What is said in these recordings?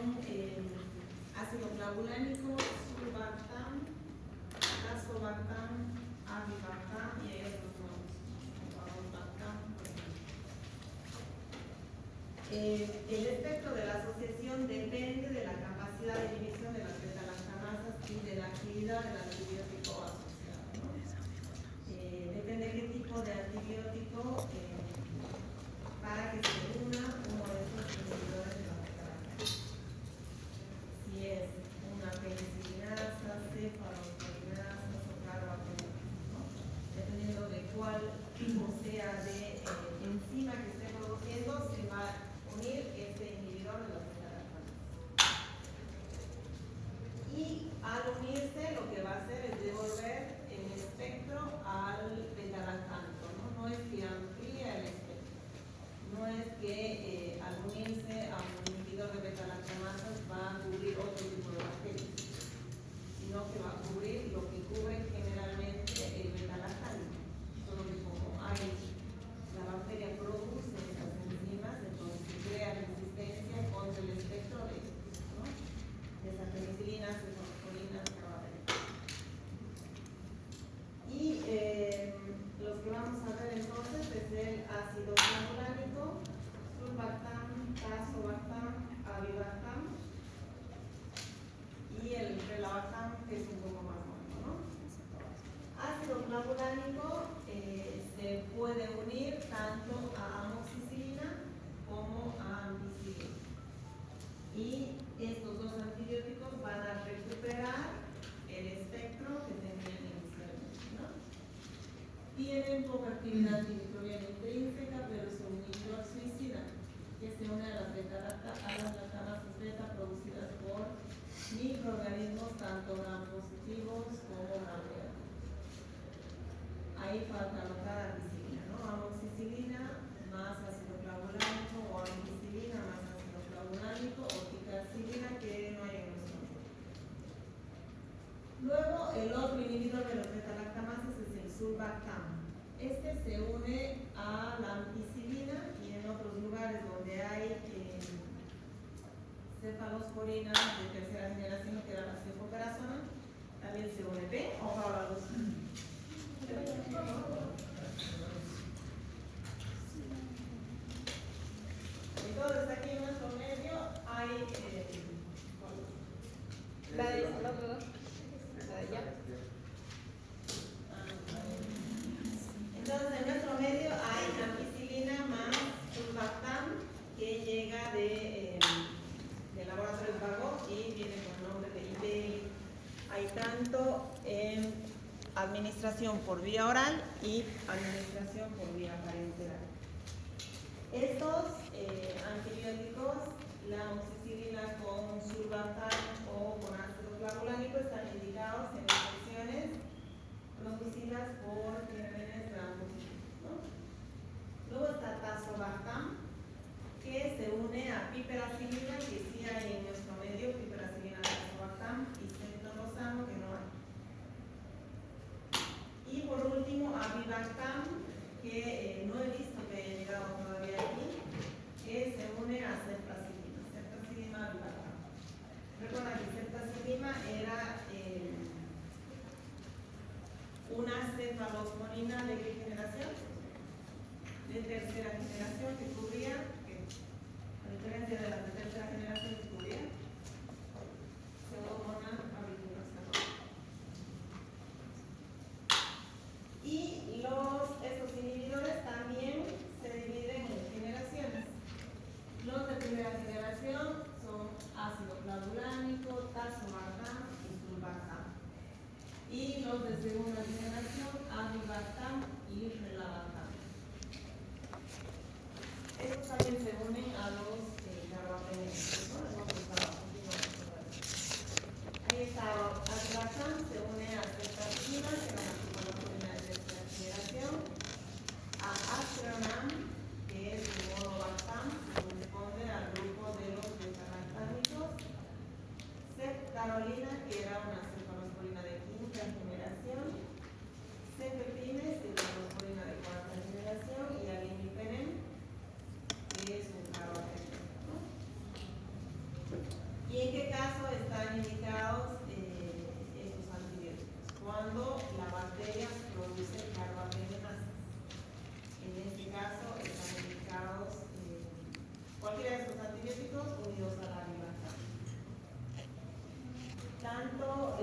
son ácido clavulánico, sulbactam, tazobactam, avibactam y hay otros nuevos, avibactam. El espectro de la asociación depende de la capacidad de inhibición de las beta-lactamasas y de la actividad del antibiótico asociado, ¿no? Depende de qué tipo de antibiótico para que se una uno de estos inhibidores de la beta-lactamasa. Si es una penicilinasa, cefalosporinasa o carbapenemas, ¿no? Dependiendo de cuál tipo sea de enzima que esté produciendo, se va a unir este inhibidor de la beta-lactamasa. Y al unirse, lo que va a hacer es devolver el espectro al beta-lactámico, ¿no? No es que amplía el espectro, no es que al unirse a un inhibidor de beta-lactamasas va a cubrir otro tipo de bacterias, sino que va a cubrir lo que cubre generalmente el beta-lactámico. Solo que como hay, la bacteria produce estas enzimas, entonces se crea resistencia contra el espectro de estos, ¿no? De esa penicilina, cefalosporina, carbapenemas. Y los que vamos a ver entonces es el ácido clavulánico, sulbactam, tazobactam, avibactam y el relabactam, que es un poco más nuevo, ¿no? Ácido clavulánico se puede unir tanto a amoxicilina como a ampicilina. Y estos dos antibióticos van a recuperar el espectro que tenían inicialmente, ¿no? Tienen poca actividad antimicrobiana intrínseca, pero es un inhibidor suicida que se une a las lactamasas beta producidas por microorganismos tanto gram positivos como gram negativos. Ahí falta anotar ampicilina, ¿no? Amoxicilina más ácido clavulánico o ampicilina más ácido clavulánico o ticarcilina que no hay en nuestro medio. Luego, el otro inhibidor de los beta-lactamasas es el sulbactam. Este se une a la ampicilina y en otros lugares donde hay cefalosporina de tercera generación, que era la cefpoperazona, también se une. ¿Ve? O ahora los. Entonces, aquí en nuestro medio hay. La de la otra, la de allá. Entonces, en nuestro medio hay ampicilina más sulbactam que llega de Laboratorios Vago y viene con nombre de IBEI. Hay tanto en administración por vía oral y administración por vía parenteral. Estos antibióticos, la amoxicilina con sulbactam o con ácido clavulánico, están indicados en infecciones producidas por gérmenes gram positivos, ¿no? Luego está tazobactam, que se une a piperacilina, que sí hay en nuestro medio, piperacilina, tazobactam y centolosano, que no hay. Y por último, avibactam, que no he visto que haya llegado todavía aquí, que se une a ceftazidima, ceftazidima avibactam. Recuerda que ceftazidima era una cefalosporina de qué generación? De tercera generación, que cubría, a diferencia de las de tercera generación que cubría Pseudomonas aeruginosa. Y estos inhibidores también se dividen en generaciones. Los de primera generación son ácido clavulánico, tazobactam y sulbactam. Y los de segunda generación, avibactam y relabactam. Estos también se unen a los carbapenemas, ¿no? Ahí está avibactam, se une a ceftazidima, que era una cefalosporina de tercera generación, a astronam, que es el monobactam, que corresponde al grupo de los beta-lactámicos, ceftarolina, que era una cefalosporina de quinta generación, cefepime, cefalosporina de cuarta generación, y al imipenem, que es un carbapenem, ¿no? ¿Y en qué caso están indicados estos antibióticos? Cuando la bacteria produce carbapenemas. En este caso están indicados cualquiera de estos antibióticos unidos a la ribactam. Tanto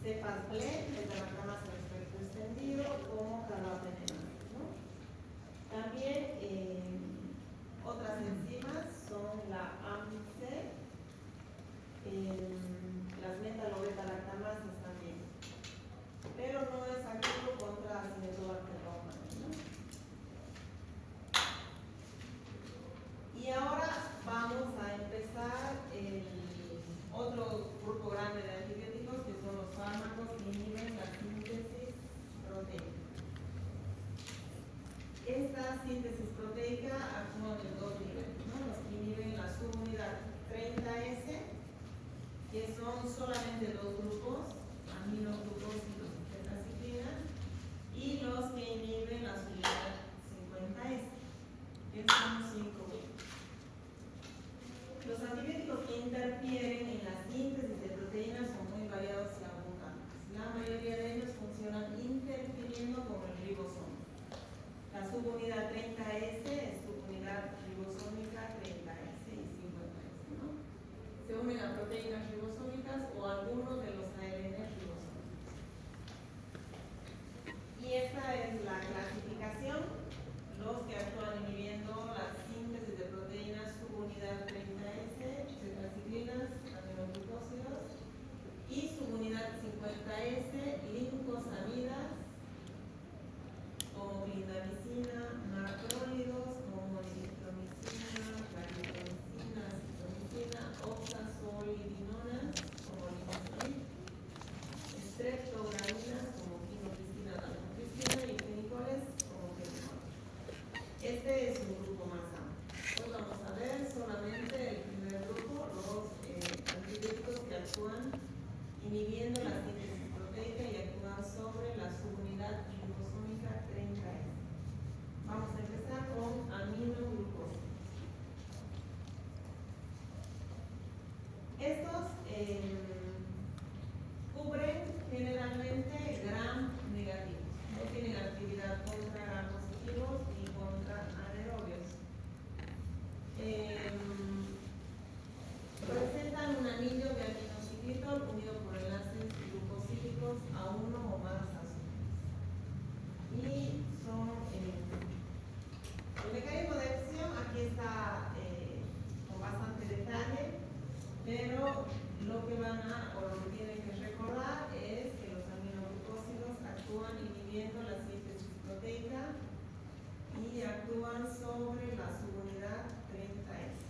Cepaclé, el de la cama en espectro extendido, como carbapenemas, ¿no? También otras enzimas son la AMC, las metalobeta-lactamases también, pero no es activo contra Acinetobacter baumannii, ¿no? Y ahora vamos a empezar el otro grupo grande de antibióticos, que son los fármacos que inhiben la síntesis proteica. Esta síntesis proteica actúa en dos niveles, ¿no? Los que inhiben la subunidad 30S, que son solamente dos grupos, aminoglucósidos y tetraciclinas, y los que inhiben la subunidad 50S, que son 5 grupos. Los antibióticos que interfieren en la síntesis de proteínas son muy variados y abundantes. La mayoría de ellos funcionan interfiriendo con el ribosoma. La subunidad 30S es subunidad ribosómica 30S y 50S, ¿no? Se unen a proteínas ribosómicas o algunos de los ARN ribosómicos. Y esta es la clasificación. Los que actúan inhibiendo la síntesis de proteínas subunidad 30S, tetraciclinas, aminoglucósidos, y subunidad 50S, lincosamidas, como clindamicina, macrólidos, como eritromicina, claritromicina, citromicina, oxazolidinonas, como limosamid, streptograminas, como quinopristina, dalmopristina, y fenicoles, como fenimol. Este es un grupo más amplio. Hoy vamos a ver solamente el primer grupo, los antibióticos que actúan inhibiendo la síntesis proteica y actúan sobre la subunidad ribosómica 30S. Vamos a empezar con aminoglucósidos. Estos cubren generalmente gram negativos. No tienen actividad contra gram positivos ni contra anaerobios. Presentan un anillo de aminositol unido por enlaces glucosídicos a uno o más azúcares. Y son el mecanismo de acción aquí está con bastante detalle, pero lo que van a o lo que tienen que recordar es que los aminoglucósidos actúan inhibiendo la síntesis proteica y actúan sobre la subunidad 30S.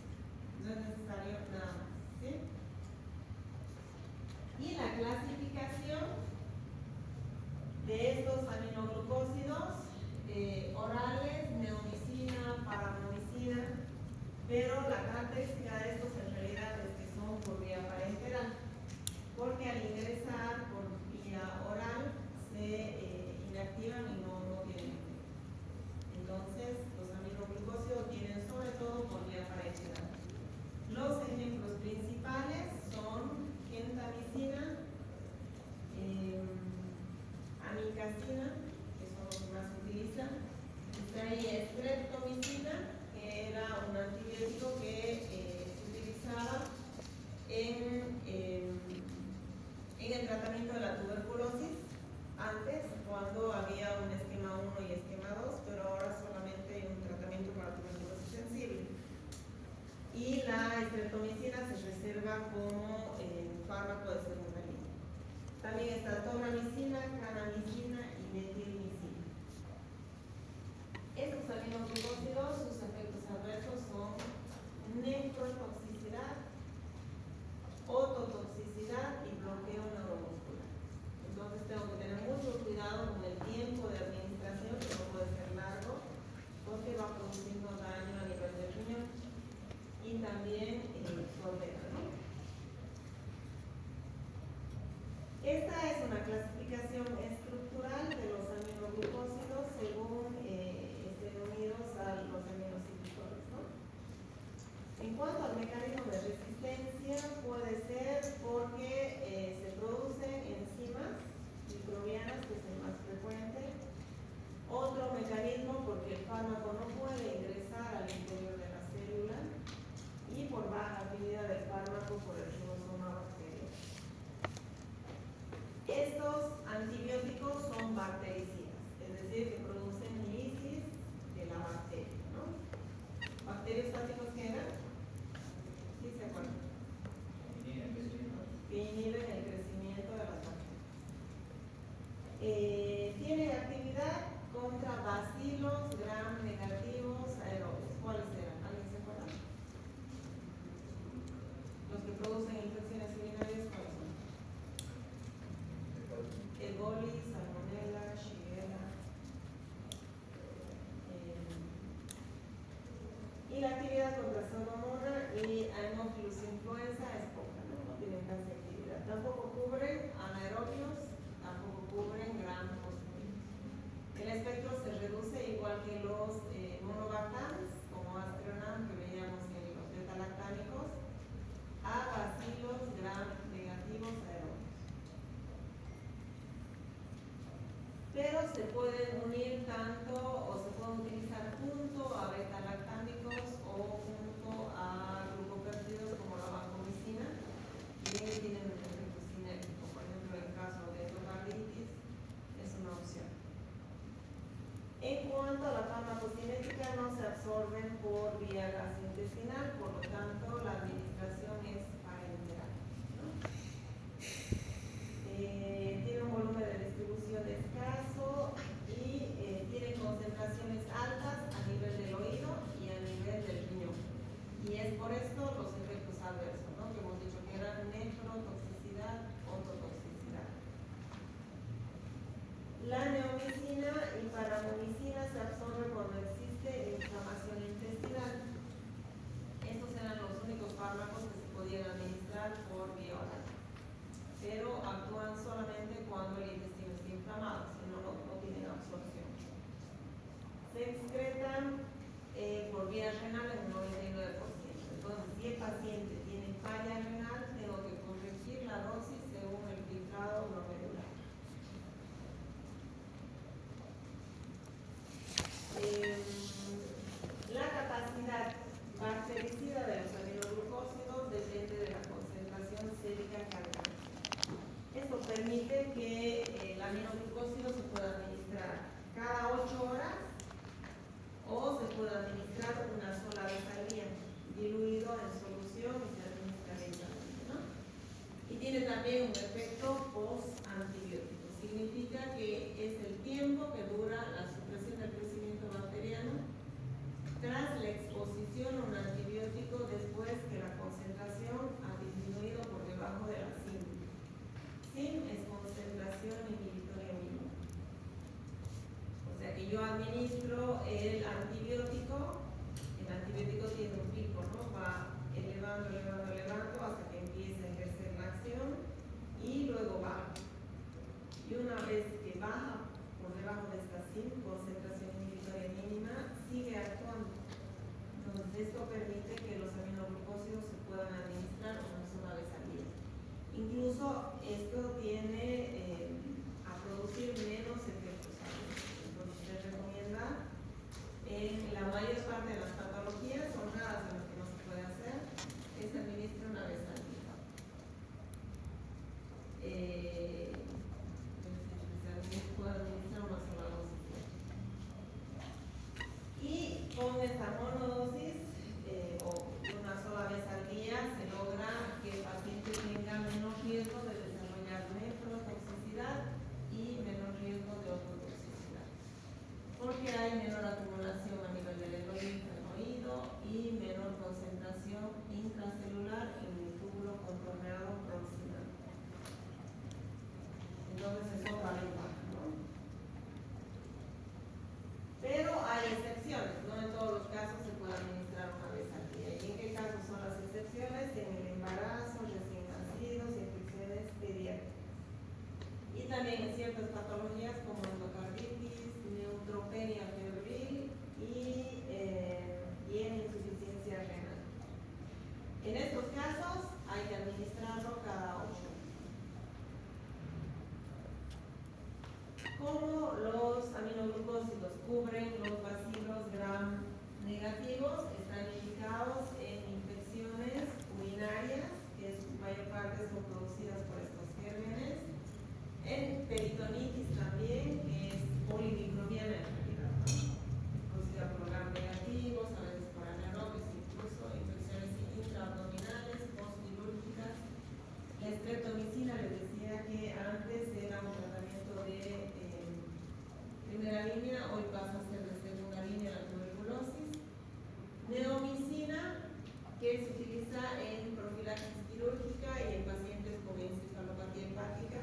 No es necesario nada más, ¿sí? Y la clasificación de estos aminoglucósidos orales, neomicina, paranomicina, pero la característica de estos en realidad es que son por vía parenteral, porque al ingresar por vía oral se inactivan y no tienen efecto. Entonces, los aminoglucósidos vienen sobre todo por vía parenteral. Los ejemplos principales son gentamicina, amicacina, que son los que más se utilizan. Está ahí streptomicina, que era un antibiótico que se utilizaba en el tratamiento de la tuberculosis, antes, cuando había un esquema 1 y esquema 2, pero ahora solamente un tratamiento para tuberculosis sensible. Y la streptomicina se reserva como fármaco de segunda línea. También está tobramicina, canamicina y metilmicina. Estos aminoglucósidos, sus efectos adversos son nefrotoxicidad, ototoxicidad y bloqueo neuromuscular. Entonces tengo que tener mucho cuidado con el tiempo de administración, que no puede ser largo, porque va produciendo daño a nivel del riñón y también sordera, ¿no? Esta es una clasificación estructural de los aminoglucósidos según estén unidos a los aminositol, ¿no? En cuanto al mecanismo no se absorben por vía gastrointestinal, por lo tanto la administración es parenteral, ¿no? Tiene un volumen de distribución escaso y tiene concentraciones altas a nivel del oído y a nivel del riñón. Y es por esto los efectos adversos, ¿no? Que hemos dicho que eran nefrotoxicidad, ototoxicidad. La neomicina y paramomicina se absorbe cuando existe inflamación intestinal. Estos eran los únicos fármacos que se podían administrar por vía oral, pero actúan solamente cuando el intestino está inflamado, si no, no tienen absorción. Se excretan por vía renal en un 99%. Entonces, si el paciente tiene falla renal, tengo que corregir la dosis según el filtrado glomerular. La capacidad bactericida de los aminoglucósidos depende de la concentración sérica cargada. Esto permite que el aminoglucósido se pueda administrar cada 8 horas o se pueda administrar una sola vez al día, diluido en solución y se administra lentamente, ¿no? Y tiene también un efecto post-antibiótico. Significa que es el tiempo que dura la supresión del crecimiento bacteriano tras la exposición a un antibiótico después que la concentración ha disminuido por debajo de la SIM. SIM es concentración inhibitoria mínima. O sea que yo administro el antibiótico tiene un pico, ¿no? Va elevando hasta que empieza a ejercer la acción y luego baja. Y una vez que baja por debajo de esta SIM, concentración inhibitoria mínima, sigue actuando. Entonces esto permite que los aminoglucósidos se puedan administrar una sola vez al día. Incluso esto tiene a producir menos efectos adversos. Entonces se recomienda en la mayor parte de las patologías, son raras en las que no se puede hacer, que se administre una vez al día. Puede administrar una sola dosis. Y con esta monodosis o una sola vez al día se logra que el paciente tenga menos riesgo de desarrollar nefrotoxicidad y menor riesgo de ototoxicidad, porque hay menor acumulación a nivel del oído y menor concentración intracelular en el túbulo contorneado proximal. Entonces eso vale igual, ¿no? Pero hay excepciones, no en todos los casos se puede administrar una vez al día. ¿Y en qué casos son las excepciones? En el embarazo, recién nacidos, infecciones pediátricas. Y también en ciertas patologías como endocarditis, neutropenia febril y en insuficiencia renal. En estos casos hay que administrarlo cada 8 horas. Como los aminoglucósidos cubren los bacilos gram negativos, están indicados en infecciones urinarias, que en su mayor parte son producidas por estos gérmenes, en peritonitis también, que es polimicrobiana en realidad, ¿no? Producida por gram negativos, a veces por anaerobios, incluso infecciones intraabdominales, postquirúrgicas. La streptomicina, les decía que antes era un tratamiento de primera línea, hoy pasa a ser de segunda línea la tuberculosis. Neomicina, que se utiliza en profilaxis quirúrgica y en pacientes con encefalopatía hepática.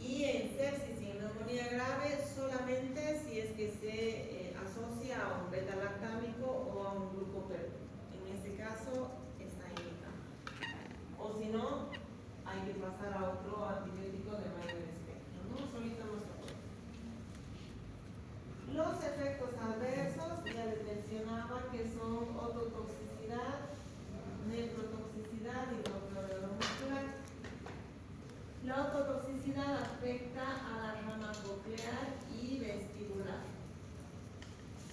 Y en sepsis y en neumonía grave solamente si es que se asocia a un beta-lactámico o a un glucoperdol. En ese caso está indicado. O si no, hay que pasar a otro antibiótico de mayor espectro, ¿no? Solito no se puede. Los efectos adversos, ya les mencionaba que son ototoxicidad, nefrotoxicidad y bloqueo neuromuscular. La ototoxicidad afecta a la rama coclear y vestibular.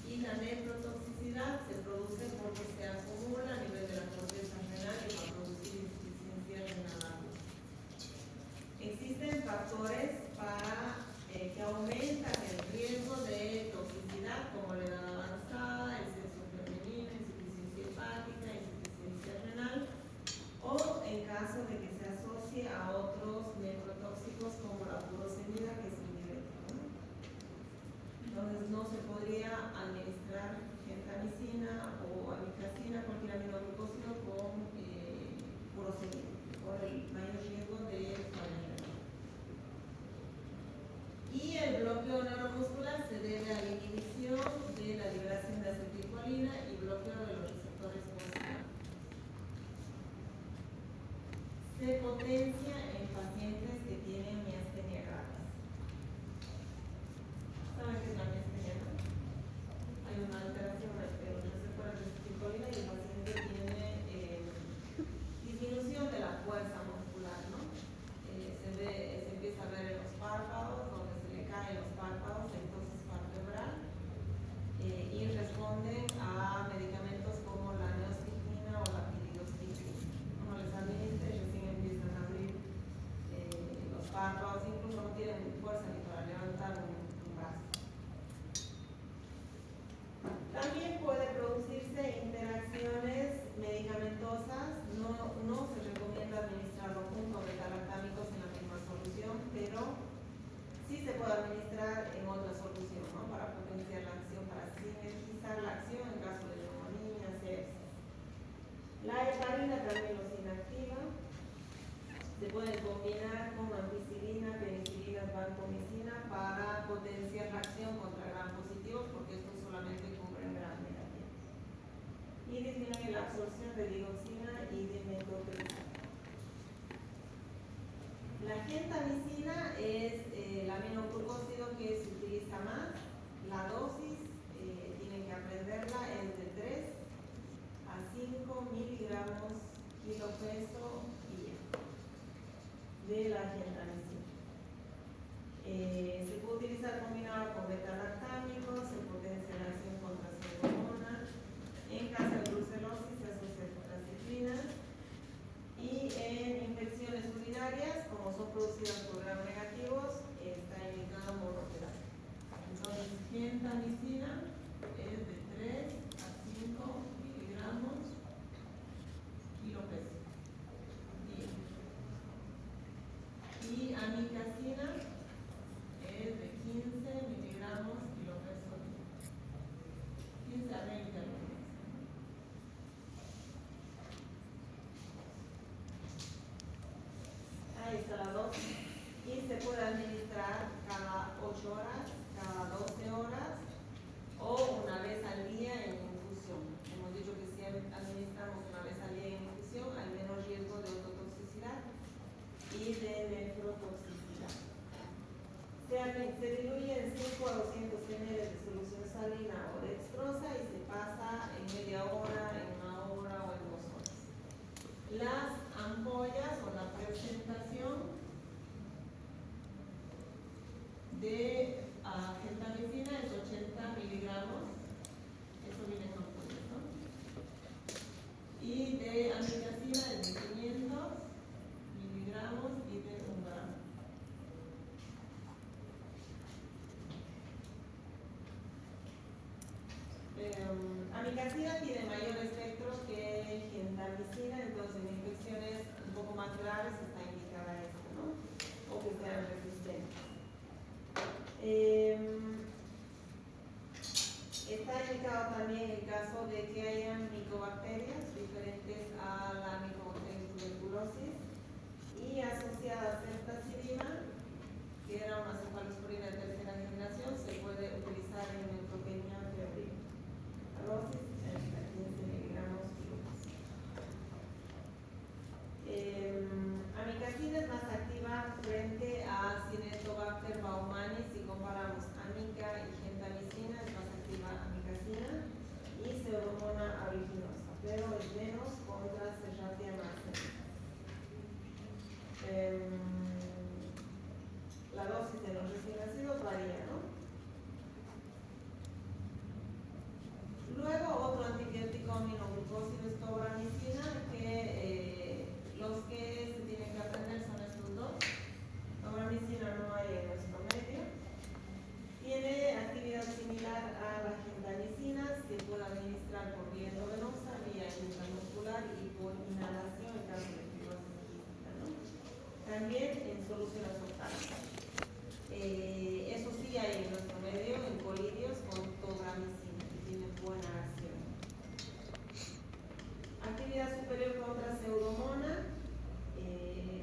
Y la nefrotoxicidad se produce porque se acumula a nivel de la corteza renal y va a producir insuficiencia renal aguda. Existen factores que aumentan el riesgo de toxicidad, como Se potencia en pacientes que tienen miastenia gravis. ¿Saben qué es la miastenia, no? Hay una alteración en los receptores de acetilcolina y el paciente tiene disminución de la fuerza muscular, ¿no? Se empieza a ver en los párpados, donde se le caen los párpados, entonces vertebral, y responden a medicamentos como la neostigmina o la piridoxina. Uno les administra y recién empiezan a abrir los párpados, incluso no tienen fuerza ni para levantar un brazo. También puede producirse interacciones medicamentosas, no se recomienda administrarlo junto a beta-lactámicos en la misma solución, pero sí se puede administrar en otra solución, ¿no? Para potenciar la acción, para sinergizar la acción en caso de neumonía, sepsis. La heparina también los inactiva. Se pueden combinar con ampicilina, penicilina, vancomicina para potenciar la acción contra gram positivos, porque estos solamente cubren gram negativo. Y disminuye la absorción de digoxina y de metotrexato. La gentamicina es el aminoglucósido que se utiliza más. La dosis, tienen que aprenderla, es de 3 a 5 miligramos kilo peso día de la gentamicina. Se puede utilizar combinado con beta-lactámicos, se potencia la acción contra pseudomonas. En caso de brucelosis se asocia con las citrinas. Y en infecciones urinarias, como son producidas por gram negativos, está indicada monoterapia. Entonces, gentamicina es de 3 a 5 miligramos kilo peso día. Y amicacina es de 15 miligramos kilo peso día. 15 a 20 miligramos. Ahí está la dosis. Y se puede administrar cada 8 horas, cada 12 horas o una vez al día en infusión. Hemos dicho que si administramos una vez al día en infusión hay menos riesgo de ototoxicidad y de nefrotoxicidad. Se diluye en 5 a 200 ml de solución salina o dextrosa y se pasa en media hora, en una hora o en 2 horas. Las ampollas o la presentación de gentamicina es 80 miligramos, eso viene en ampollas, ¿no? Y de amicacina es de 500 miligramos y de 1 gramo. Amicacina tiene mayor espectro que gentamicina, entonces en infecciones un poco más graves está indicada esto, ¿no? O que sean resistentes. Está indicado también en caso de que hayan micobacterias diferentes a la Mycobacterium tuberculosis y asociada a ceftazidima, que era una cefalosporina de tercera generación, se puede utilizar en neutropenia febril. Dosis hasta 15 miligramos kilo. Amicacina es más activa frente a Cinetobacter baumannii. Si comparamos amica y gentamicina, es más activa amicacina y pseudomonas aeruginosa, pero es menos contra Serratia marcinis. La dosis de los recién nacidos varía, ¿no? Luego otro antibiótico aminoglucósido es tobramicina, que los que se tienen que aprender son estos dos. Tobramicina no hay en nuestro medio. Tiene actividad similar a la gentamicina, se puede administrar por vía endovenosa, vía intramuscular y por inhalación en caso de fibrosis quística, ¿no? También en soluciones orgánicas. Eso sí hay en nuestro medio, en colidios con tobramicina, que tiene buena acción. Actividad superior contra pseudomonas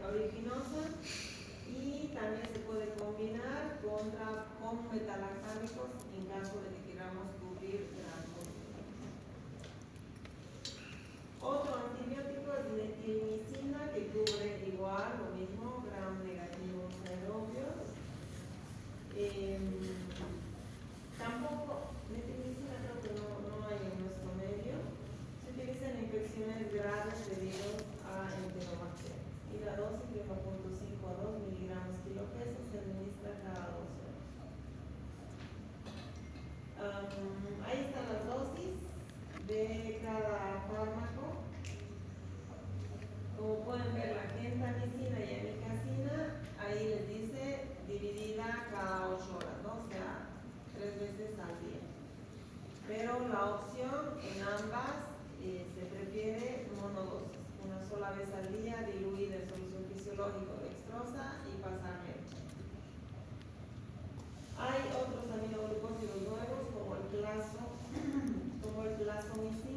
aeruginosa, y también se puede combinar con beta-lactámicos en caso de que queramos cubrir gram positivo. Otro antibiótico es metilmicina, que cubre vez al día, diluir en solución fisiológico dextrosa y pasarme. Hay otros aminoglucósidos nuevos como el plasmicina